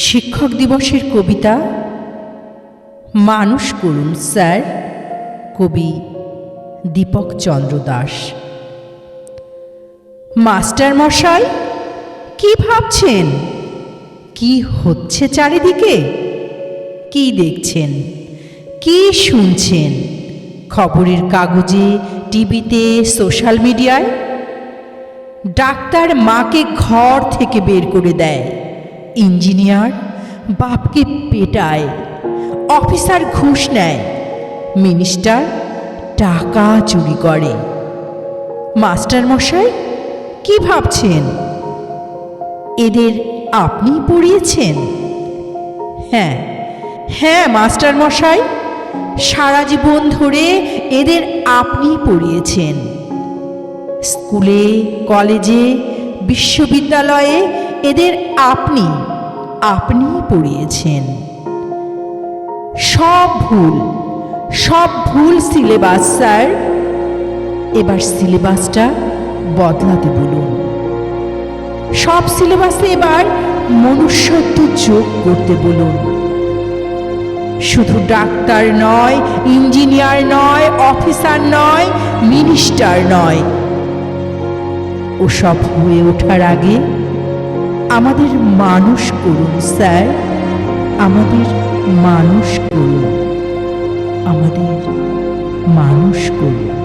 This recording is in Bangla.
শিক্ষক দিবসের কবিতা মানুষ করুন স্যার, কবি দীপক চন্দ্র দাস। মাস্টার মশাই, কি ভাবছেন? কি হচ্ছে চারিদিকে? কি দেখছেন, কি শুনছেন খবরের কাগজে, টিভিতে, সোশ্যাল মিডিয়ায়? ডাক্তার মাকে ঘর থেকে বের করে দেয়, ইঞ্জিনিয়ার বাপকে পেটায়, অফিসার ঘুষ নেয়, মিনিস্টার টাকা চুরি করে। মাস্টার মশাই, কি ভাবছেন? এদের আপনি পড়িয়েছেন? হ্যাঁ হ্যাঁ মাস্টার মশাই, সারা জীবন ধরে এদের আপনি পড়িয়েছেন। স্কুলে, কলেজে, বিশ্ববিদ্যালয়ে এদের আপনি পড়িয়েছেন। সব ভুল সিলেবাস স্যার। এবার সিলেবাসটা বদলাতে বলুন। সব সিলেবাসে এবার মনুষ্যত্ব যোগ করতে বলুন। শুধু ডাক্তার নয়, ইঞ্জিনিয়ার নয়, অফিসার নয়, মিনিস্টার নয়, ওসব হয়ে ওঠার আগে আমাদের মানুষ করুন স্যার, আমাদের মানুষ করুন, আমাদের মানুষ করুন।